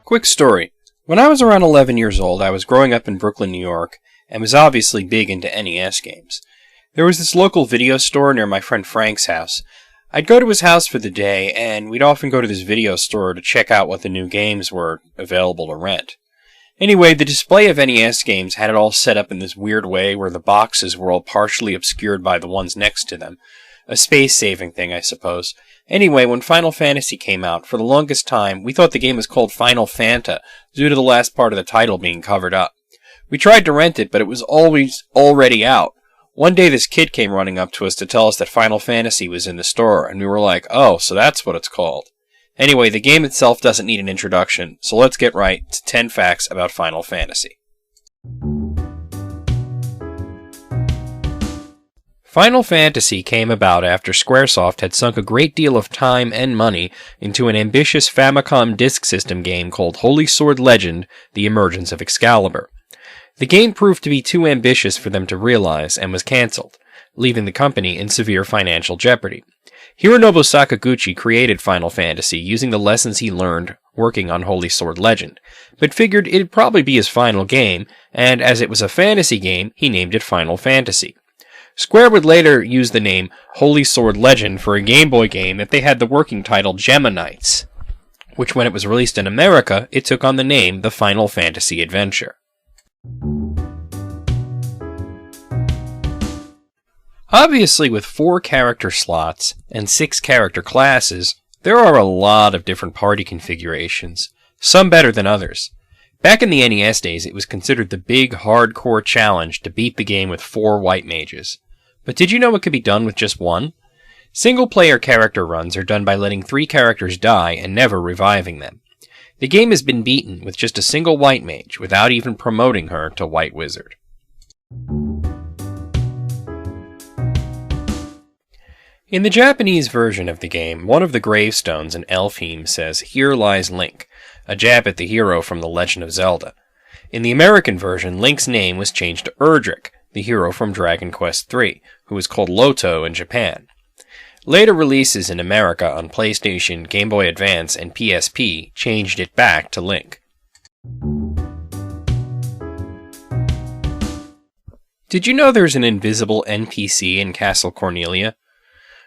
Quick story. When I was around 11 years old, I was growing up in Brooklyn, New York, and was obviously big into NES games. There was this local video store near my friend Frank's house. I'd go to his house for the day, and we'd often go to this video store to check out what the new games were available to rent. Anyway, the display of NES games had it all set up in this weird way where the boxes were all partially obscured by the ones next to them. A space-saving thing, I suppose. Anyway, when Final Fantasy came out, for the longest time, we thought the game was called Final Fanta, due to the last part of the title being covered up. We tried to rent it, but it was always already out. One day this kid came running up to us to tell us that Final Fantasy was in the store, and we were like, oh, so that's what it's called. Anyway, the game itself doesn't need an introduction, so let's get right to 10 facts about Final Fantasy. Final Fantasy came about after Squaresoft had sunk a great deal of time and money into an ambitious Famicom Disk System game called Holy Sword Legend: The Emergence of Excalibur. The game proved to be too ambitious for them to realize and was cancelled, leaving the company in severe financial jeopardy. Hironobu Sakaguchi created Final Fantasy using the lessons he learned working on Holy Sword Legend, but figured it'd probably be his final game, and as it was a fantasy game, he named it Final Fantasy. Square would later use the name Holy Sword Legend for a Game Boy game if they had the working title Gemma Nights, which when it was released in America, it took on the name The Final Fantasy Adventure. Obviously, with 4 character slots and 6 character classes, there are a lot of different party configurations, some better than others. Back in the NES days, it was considered the big, hardcore challenge to beat the game with 4 white mages. But did you know it could be done with just 1? Single-player character runs are done by letting 3 characters die and never reviving them. The game has been beaten with just a single white mage, without even promoting her to White Wizard. In the Japanese version of the game, one of the gravestones in Elfheim says, "Here lies Link," a jab at the hero from The Legend of Zelda. In the American version, Link's name was changed to Erdrick, the hero from Dragon Quest III, who was called Loto in Japan. Later releases in America on PlayStation, Game Boy Advance, and PSP changed it back to Link. Did you know there's an invisible NPC in Castle Cornelia?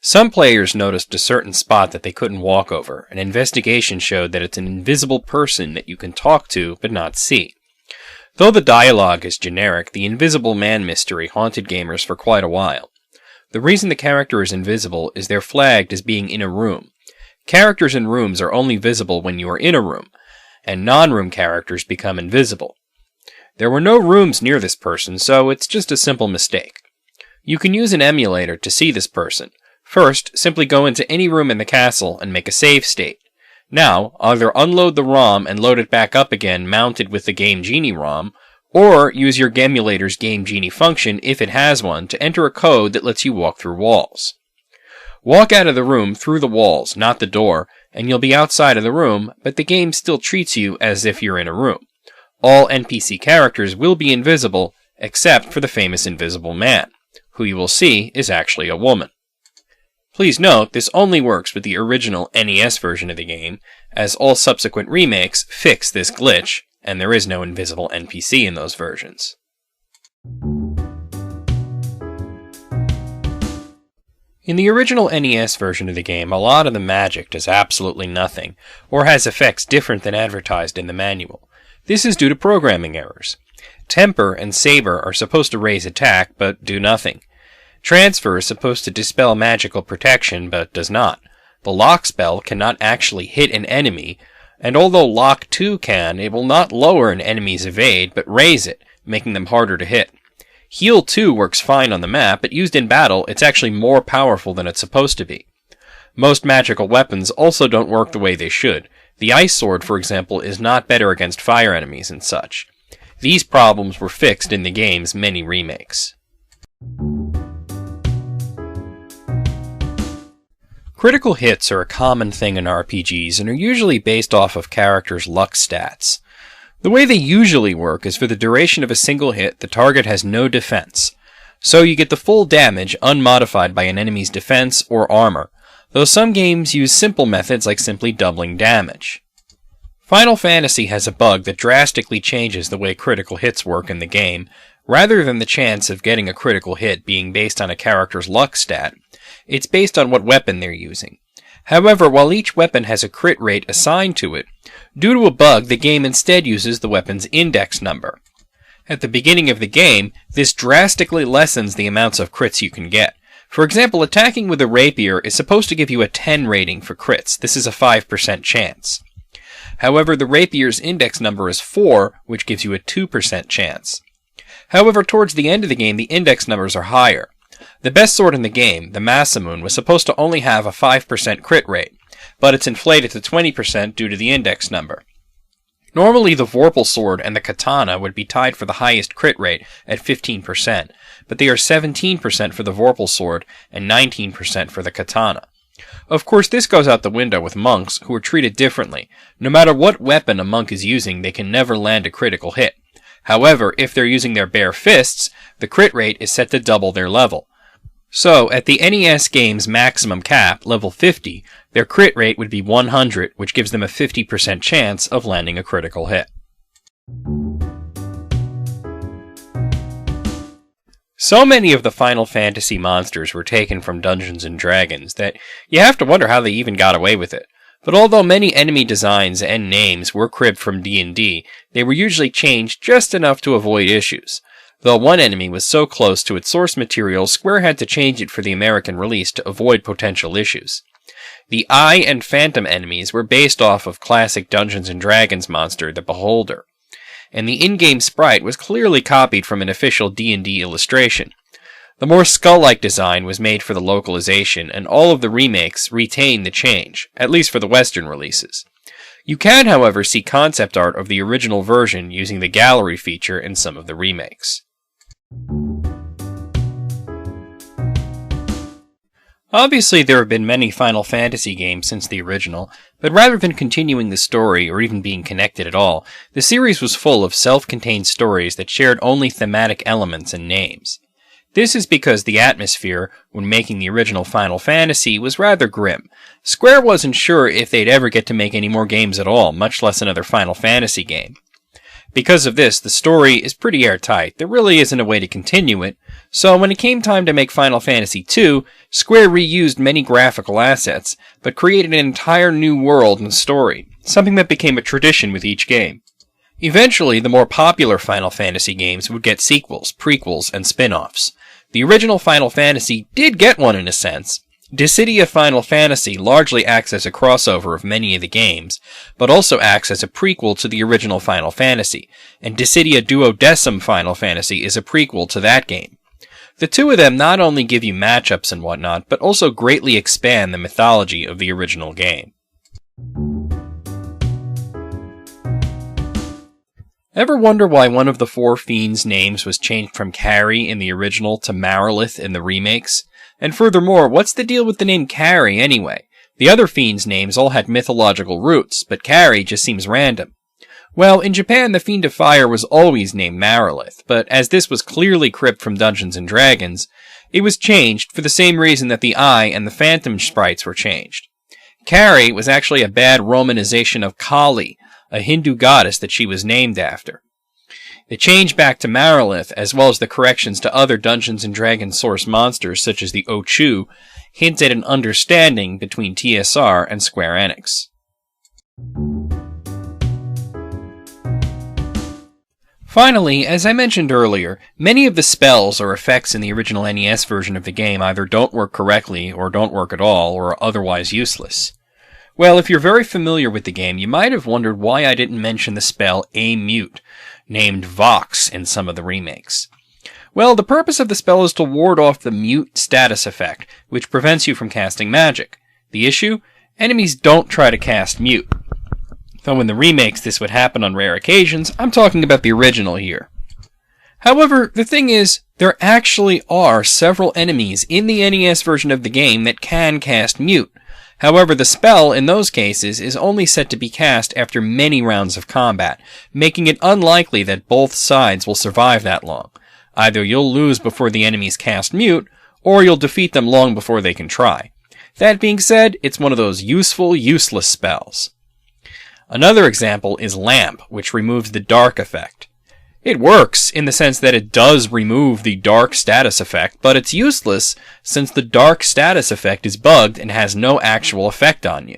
Some players noticed a certain spot that they couldn't walk over. An investigation showed that it's an invisible person that you can talk to but not see. Though the dialogue is generic, the Invisible Man mystery haunted gamers for quite a while. The reason the character is invisible is they're flagged as being in a room. Characters in rooms are only visible when you are in a room, and non-room characters become invisible. There were no rooms near this person, so it's just a simple mistake. You can use an emulator to see this person. First, simply go into any room in the castle and make a save state. Now, either unload the ROM and load it back up again mounted with the Game Genie ROM, or use your emulator's Game Genie function, if it has one, to enter a code that lets you walk through walls. Walk out of the room through the walls, not the door, and you'll be outside of the room, but the game still treats you as if you're in a room. All NPC characters will be invisible, except for the famous Invisible Man, who you will see is actually a woman. Please note, this only works with the original NES version of the game, as all subsequent remakes fix this glitch, and there is no invisible NPC in those versions. In the original NES version of the game, a lot of the magic does absolutely nothing, or has effects different than advertised in the manual. This is due to programming errors. Temper and Saber are supposed to raise attack, but do nothing. Transfer is supposed to dispel magical protection, but does not. The Lock spell cannot actually hit an enemy, and although Lock 2 can, it will not lower an enemy's evade, but raise it, making them harder to hit. Heal 2 works fine on the map, but used in battle, it's actually more powerful than it's supposed to be. Most magical weapons also don't work the way they should. The Ice Sword, for example, is not better against fire enemies and such. These problems were fixed in the game's many remakes. Critical hits are a common thing in RPGs and are usually based off of characters' luck stats. The way they usually work is for the duration of a single hit, the target has no defense. So you get the full damage unmodified by an enemy's defense or armor, though some games use simple methods like simply doubling damage. Final Fantasy has a bug that drastically changes the way critical hits work in the game. Rather than the chance of getting a critical hit being based on a character's luck stat, it's based on what weapon they're using. However, while each weapon has a crit rate assigned to it, due to a bug, the game instead uses the weapon's index number. At the beginning of the game, this drastically lessens the amounts of crits you can get. For example, attacking with a rapier is supposed to give you a 10 rating for crits. This is a 5% chance. However, the rapier's index number is 4, which gives you a 2% chance. However, towards the end of the game, the index numbers are higher. The best sword in the game, the Masamune, was supposed to only have a 5% crit rate, but it's inflated to 20% due to the index number. Normally, the Vorpal sword and the katana would be tied for the highest crit rate at 15%, but they are 17% for the Vorpal sword and 19% for the katana. Of course, this goes out the window with monks, who are treated differently. No matter what weapon a monk is using, they can never land a critical hit. However, if they're using their bare fists, the crit rate is set to double their level. So, at the NES game's maximum cap, level 50, their crit rate would be 100, which gives them a 50% chance of landing a critical hit. So many of the Final Fantasy monsters were taken from Dungeons & Dragons that you have to wonder how they even got away with it. But although many enemy designs and names were cribbed from D&D, they were usually changed just enough to avoid issues. Though one enemy was so close to its source material, Square had to change it for the American release to avoid potential issues. The Eye and Phantom enemies were based off of classic Dungeons & Dragons monster, the Beholder, and the in-game sprite was clearly copied from an official D&D illustration. The more skull-like design was made for the localization, and all of the remakes retain the change, at least for the Western releases. You can, however, see concept art of the original version using the gallery feature in some of the remakes. Obviously, there have been many Final Fantasy games since the original, but rather than continuing the story or even being connected at all, the series was full of self-contained stories that shared only thematic elements and names. This is because the atmosphere, when making the original Final Fantasy, was rather grim. Square wasn't sure if they'd ever get to make any more games at all, much less another Final Fantasy game. Because of this, the story is pretty airtight. There really isn't a way to continue it, so when it came time to make Final Fantasy II, Square reused many graphical assets, but created an entire new world and story, something that became a tradition with each game. Eventually, the more popular Final Fantasy games would get sequels, prequels, and spin-offs. The original Final Fantasy did get one in a sense. Dissidia Final Fantasy largely acts as a crossover of many of the games, but also acts as a prequel to the original Final Fantasy, and Dissidia Duodecim Final Fantasy is a prequel to that game. The two of them not only give you matchups and whatnot, but also greatly expand the mythology of the original game. Ever wonder why one of the four fiends' names was changed from Carrie in the original to Marilith in the remakes? And furthermore, what's the deal with the name Carrie anyway? The other fiends' names all had mythological roots, but Carrie just seems random. Well, in Japan, the Fiend of Fire was always named Marilith, but as this was clearly cribbed from Dungeons & Dragons, it was changed for the same reason that the Eye and the Phantom sprites were changed. Carrie was actually a bad romanization of Kali, a Hindu goddess that she was named after. The change back to Marilith, as well as the corrections to other Dungeons & Dragons source monsters such as the Ochu, hint at an understanding between TSR and Square Enix. Finally, as I mentioned earlier, many of the spells or effects in the original NES version of the game either don't work correctly, or don't work at all, or are otherwise useless. Well, if you're very familiar with the game, you might have wondered why I didn't mention the spell A-Mute, named Vox in some of the remakes. Well, the purpose of the spell is to ward off the mute status effect, which prevents you from casting magic. The issue? Enemies don't try to cast mute. Though in the remakes this would happen on rare occasions, I'm talking about the original here. However, the thing is, there actually are several enemies in the NES version of the game that can cast mute. However, the spell in those cases is only set to be cast after many rounds of combat, making it unlikely that both sides will survive that long. Either you'll lose before the enemies cast mute, or you'll defeat them long before they can try. That being said, it's one of those useful, useless spells. Another example is Lamp, which removes the dark effect. It works in the sense that it does remove the dark status effect, but it's useless since the dark status effect is bugged and has no actual effect on you.